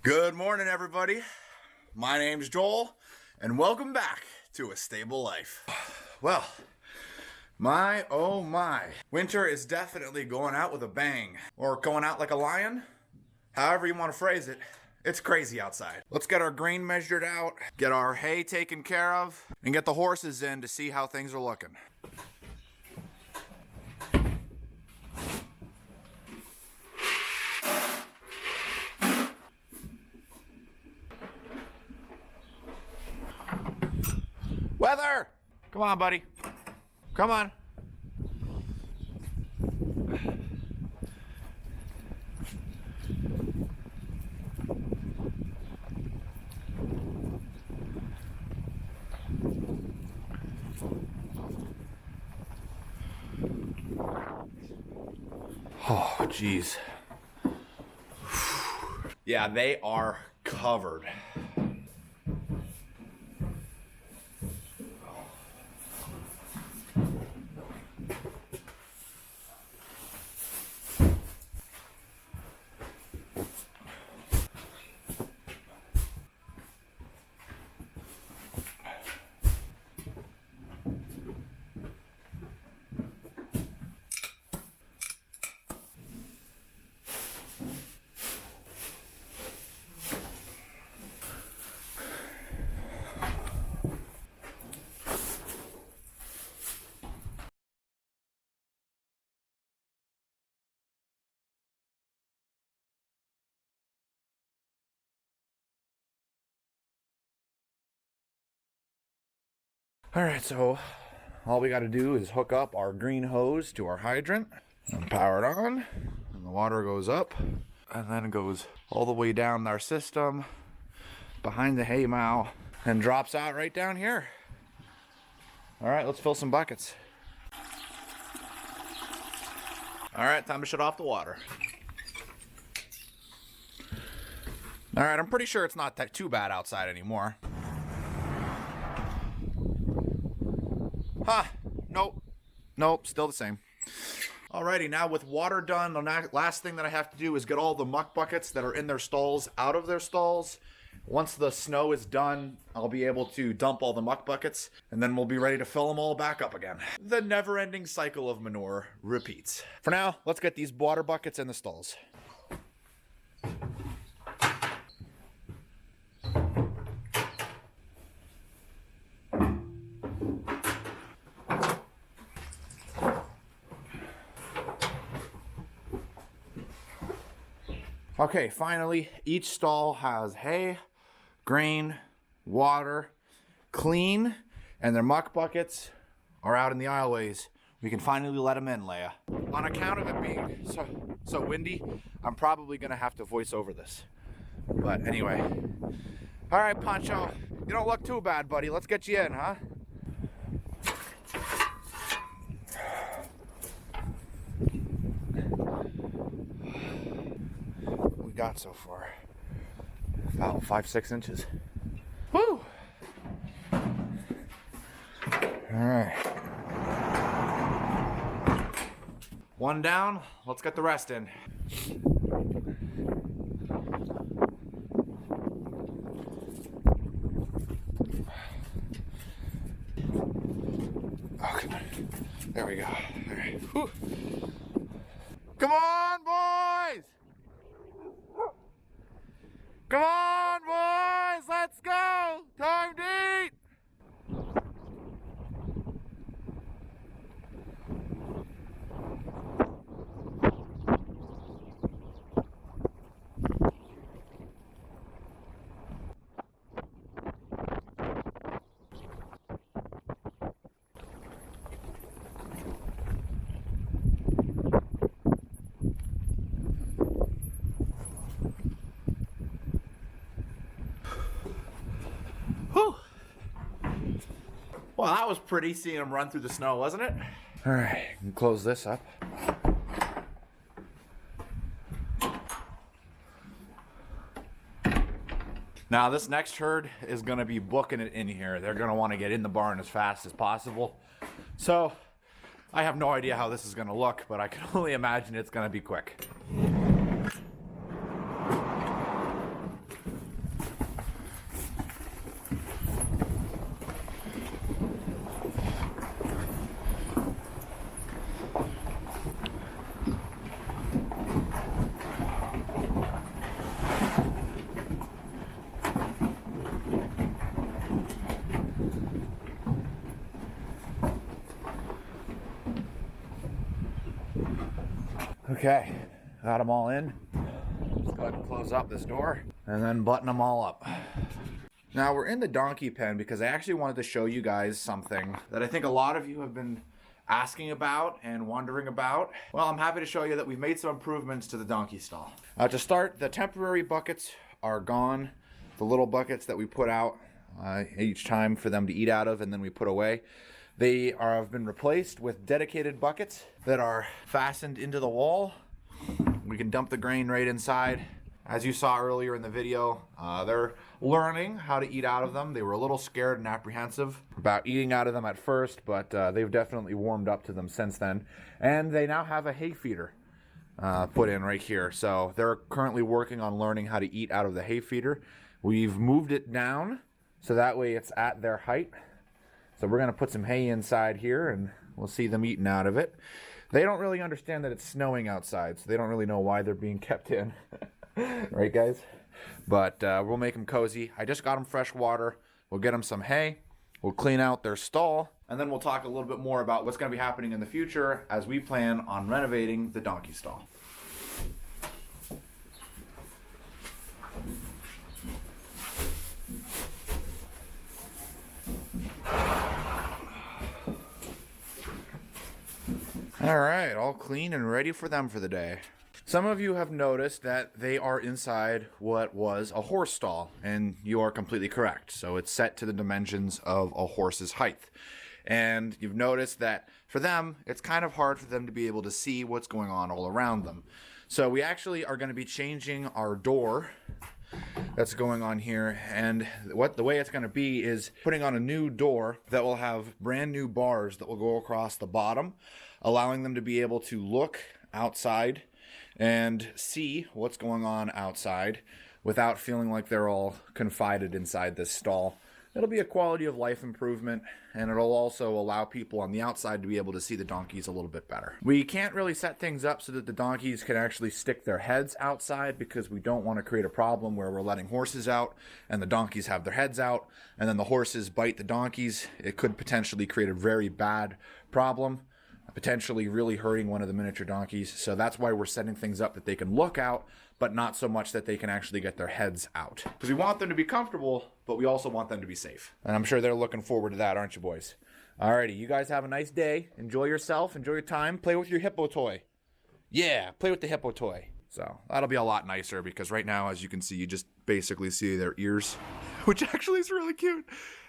Good morning, everybody. My name's Joel, and welcome back to A Stable Life. Well, my oh my. Winter is definitely going out with a bang, or going out like a lion. However you want to phrase it, it's crazy outside. Let's get our grain measured out, get our hay taken care of, and get the horses in to see how things are looking. Weather! Come on, buddy. Come on. Oh, jeez. Yeah, they are covered. All right, so all we got to do is hook up our green hose to our hydrant and power it on, and the water goes up, and then it goes all the way down our system, behind the hay mow, and drops out right down here. All right, let's fill some buckets. All right, time to shut off the water. All right, I'm pretty sure it's not that too bad outside anymore. Huh, nope, still the same. Alrighty, now with water done, the last thing that I have to do is get all the muck buckets that are in their stalls out of their stalls. Once the snow is done, I'll be able to dump all the muck buckets, and then we'll be ready to fill them all back up again. The never-ending cycle of manure repeats. For now, let's get these water buckets in the stalls. Okay, finally, each stall has hay, grain, water, clean, and their muck buckets are out in the aisleways. We can finally let them in, Leia. On account of it being so windy, I'm probably gonna have to voice over this. But anyway. All right, Pancho, you don't look too bad, buddy. Let's get you in, huh? Got so far about 5-6 inches. Woo! All right, one down, let's get the rest in. Okay, there we go. All right. Whew. Come on, boys! Come on, boys, let's go! Time to eat! Well, that was pretty seeing him run through the snow, wasn't it? All right, can close this up. Now this next herd is gonna be booking it in here. They're gonna wanna get in the barn as fast as possible. So I have no idea how this is gonna look, but I can only imagine it's gonna be quick. Okay, got them all in. Let's go ahead and close up this door and then button them all up. Now we're in the donkey pen because I actually wanted to show you guys something that I think a lot of you have been asking about and wondering about. Well, I'm happy to show you that we've made some improvements to the donkey stall. To start, the temporary buckets are gone. The little buckets that we put out each time for them to eat out of and then we put away. Have been replaced with dedicated buckets that are fastened into the wall. We can dump the grain right inside. As you saw earlier in the video, they're learning how to eat out of them. They were a little scared and apprehensive about eating out of them at first, but they've definitely warmed up to them since then. And they now have a hay feeder put in right here. So they're currently working on learning how to eat out of the hay feeder. We've moved it down so that way it's at their height. So we're gonna put some hay inside here and we'll see them eating out of it. They don't really understand that it's snowing outside, so they don't really know why they're being kept in. Right, guys? But we'll make them cozy. I just got them fresh water. We'll get them some hay. We'll clean out their stall. And then we'll talk a little bit more about what's going to be happening in the future as we plan on renovating the donkey stall. All right, all clean and ready for them for the day. Some of you have noticed that they are inside what was a horse stall, and you are completely correct. So it's set to the dimensions of a horse's height. And you've noticed that for them, it's kind of hard for them to be able to see what's going on all around them. So we actually are going to be changing our door that's going on here, and the way it's going to be is putting on a new door that will have brand new bars that will go across the bottom, allowing them to be able to look outside and see what's going on outside without feeling like they're all confined inside this stall. It'll be a quality of life improvement, and it'll also allow people on the outside to be able to see the donkeys a little bit better. We can't really set things up so that the donkeys can actually stick their heads outside because we don't want to create a problem where we're letting horses out and the donkeys have their heads out and then the horses bite the donkeys. It could potentially create a very bad problem, potentially really hurting one of the miniature donkeys. So that's why we're setting things up that they can look out, but not so much that they can actually get their heads out. Because we want them to be comfortable, but we also want them to be safe. And I'm sure they're looking forward to that, aren't you, boys? Alrighty, you guys have a nice day. Enjoy yourself, enjoy your time. Play with your hippo toy. Yeah, play with the hippo toy. So that'll be a lot nicer because right now, as you can see, you just basically see their ears, which actually is really cute.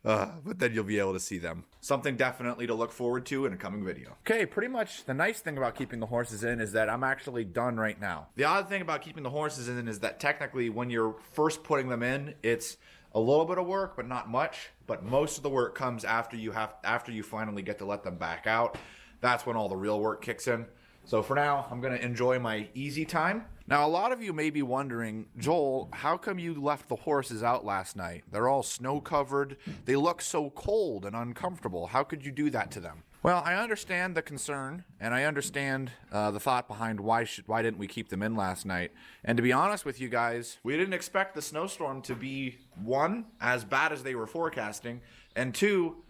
But then you'll be able to see them. Something definitely to look forward to in a coming video. Okay, pretty much the nice thing about keeping the horses in is that I'm actually done right now. The odd thing about keeping the horses in is that technically when you're first putting them in, it's a little bit of work, but not much. But most of the work comes after you finally get to let them back out. That's when all the real work kicks in. So for now, I'm going to enjoy my easy time. Now, a lot of you may be wondering, Joel, how come you left the horses out last night? They're all snow covered. They look so cold and uncomfortable. How could you do that to them? Well, I understand the concern, and I understand the thought behind why didn't we keep them in last night. And to be honest with you guys, we didn't expect the snowstorm to be, one, as bad as they were forecasting, and two,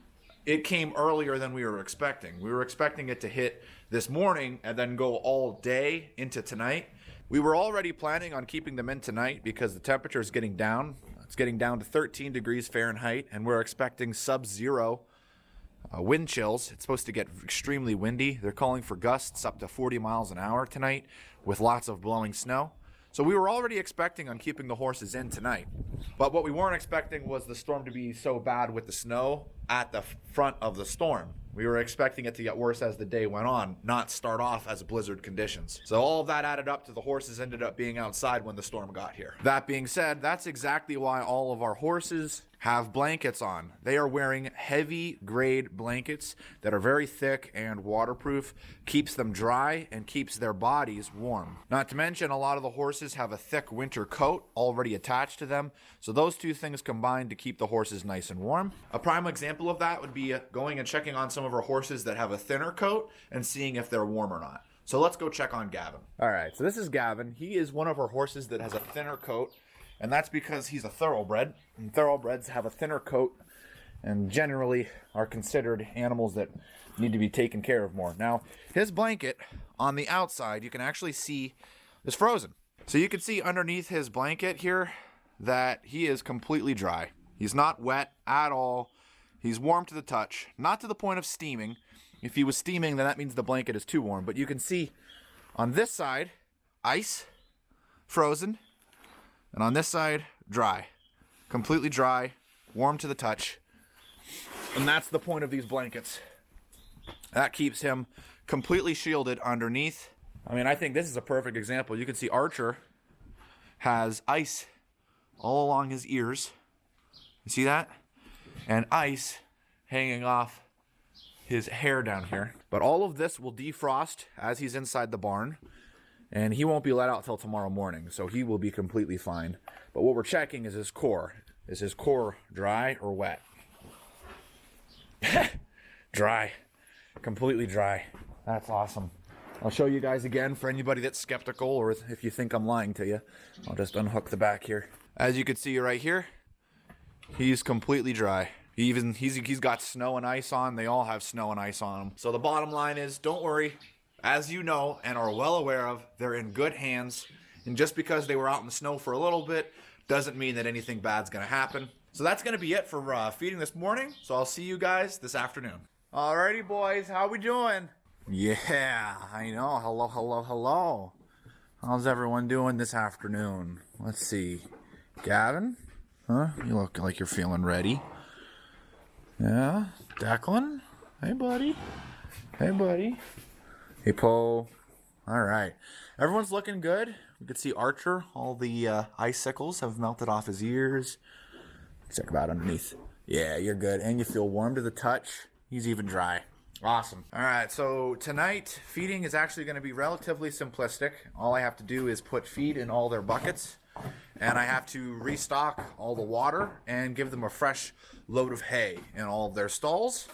it came earlier than we were expecting. We were expecting it to hit this morning and then go all day into tonight. We were already planning on keeping them in tonight because the temperature is getting down. It's getting down to 13 degrees Fahrenheit, and we're expecting sub-zero wind chills. It's supposed to get extremely windy. They're calling for gusts up to 40 miles an hour tonight with lots of blowing snow. So we were already expecting on keeping the horses in tonight. But what we weren't expecting was the storm to be so bad with the snow at the front of the storm. We were expecting it to get worse as the day went on, not start off as blizzard conditions. So all of that added up to the horses ended up being outside when the storm got here. That being said, that's exactly why all of our horses have blankets on. They are wearing heavy grade blankets that are very thick and waterproof, keeps them dry and keeps their bodies warm. Not to mention, a lot of the horses have a thick winter coat already attached to them, so those two things combine to keep the horses nice and warm. A prime example of that would be going and checking on some of our horses that have a thinner coat and seeing if they're warm or not. So let's go check on Gavin. All right, so this is Gavin. He is one of our horses that has a thinner coat, and that's because he's a thoroughbred, and thoroughbreds have a thinner coat, and generally are considered animals that need to be taken care of more. Now, his blanket on the outside, you can actually see is frozen. So you can see underneath his blanket here that he is completely dry. He's not wet at all. He's warm to the touch, not to the point of steaming. If he was steaming, then that means the blanket is too warm. But you can see on this side, ice, frozen, and on this side, dry. Completely dry, warm to the touch. And that's the point of these blankets. That keeps him completely shielded underneath. I mean, I think this is a perfect example. You can see Archer has ice all along his ears. You see that? And ice hanging off his hair down here. But all of this will defrost as he's inside the barn. And he won't be let out till tomorrow morning. So he will be completely fine. But what we're checking is his core. Is his core dry or wet? Dry. Completely dry. That's awesome. I'll show you guys again for anybody that's skeptical, or if you think I'm lying to you. I'll just unhook the back here. As you can see right here, he's completely dry. He's got snow and ice on. They all have snow and ice on them. So the bottom line is, don't worry. As you know and are well aware of, they're in good hands. And just because they were out in the snow for a little bit doesn't mean that anything bad's going to happen. So that's going to be it for feeding this morning. So I'll see you guys this afternoon. Alrighty, boys. How we doing? Yeah, I know. Hello, hello, hello. How's everyone doing this afternoon? Let's see. Gavin? Huh? You look like you're feeling ready. Yeah. Declan? Hey, buddy. Hey, buddy. Hey, Poe. All right. Everyone's looking good. We can see Archer. All the icicles have melted off his ears. Check him out underneath. Yeah, you're good. And you feel warm to the touch. He's even dry. Awesome. All right, so tonight, feeding is actually going to be relatively simplistic. All I have to do is put feed in all their buckets, and I have to restock all the water and give them a fresh load of hay in all of their stalls.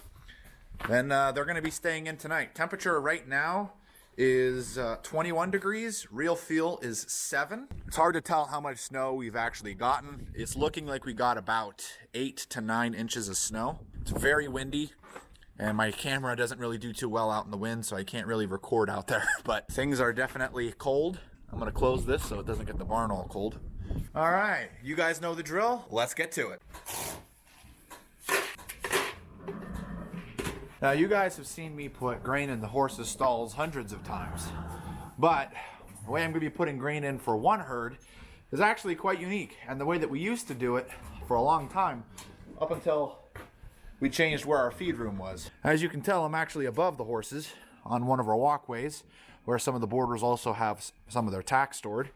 Then they're going to be staying in tonight. Temperature right now is 21 degrees. Real feel is 7. It's hard to tell how much snow we've actually gotten. It's looking like we got about 8 to 9 inches of snow. It's very windy. And my camera doesn't really do too well out in the wind, so I can't really record out there. But things are definitely cold. I'm going to close this so it doesn't get the barn all cold. All right, you guys know the drill. Let's get to it. Now, you guys have seen me put grain in the horses' stalls hundreds of times. But the way I'm going to be putting grain in for one herd is actually quite unique. And the way that we used to do it for a long time, up until we changed where our feed room was. As you can tell, I'm actually above the horses on one of our walkways, where some of the boarders also have some of their tack stored.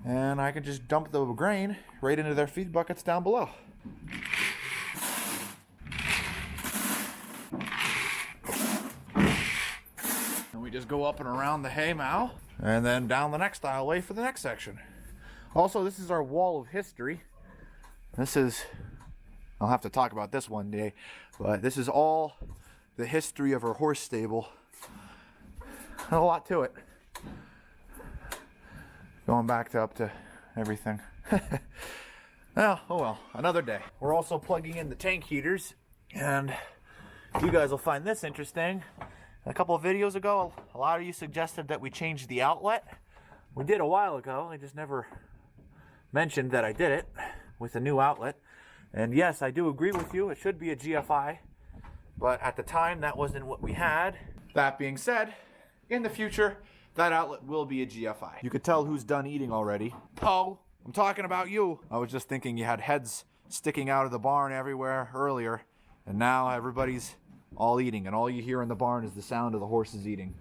And I can just dump the grain right into their feed buckets down below. And we just go up and around the hay mow, and then down the next aisleway for the next section. Also, this is our wall of history. This is, I'll have to talk about this one day, but this is all the history of our horse stable. Not a lot to it. Going back up to everything. Well, oh well, another day. We're also plugging in the tank heaters, and you guys will find this interesting. A couple of videos ago, a lot of you suggested that we change the outlet. We did a while ago. I just never mentioned that I did it with a new outlet. And yes, I do agree with you. It should be a GFI. But at the time, that wasn't what we had. That being said, in the future, that outlet will be a GFI. You could tell who's done eating already. Poe, I'm talking about you. I was just thinking you had heads sticking out of the barn everywhere earlier. And now everybody's all eating. And all you hear in the barn is the sound of the horses eating.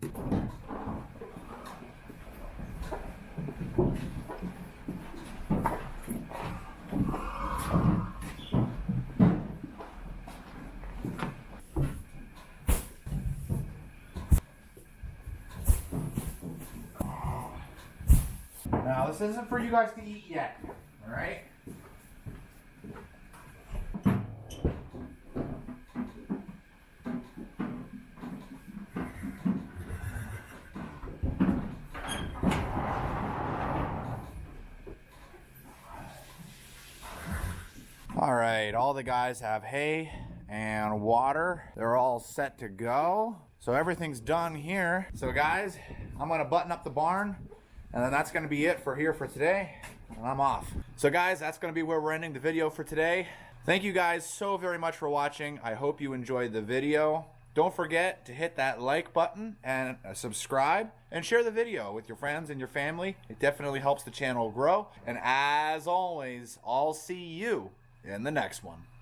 Now, this isn't for you guys to eat yet, all right? All right, all the guys have hay and water. They're all set to go. So everything's done here. So guys, I'm gonna button up the barn, and then that's gonna be it for today, and I'm off. So guys, that's gonna be where we're ending the video for today. Thank you guys so very much for watching. I hope you enjoyed the video. Don't forget to hit that like button and subscribe, and share the video with your friends and your family. It definitely helps the channel grow. And as always, I'll see you in the next one.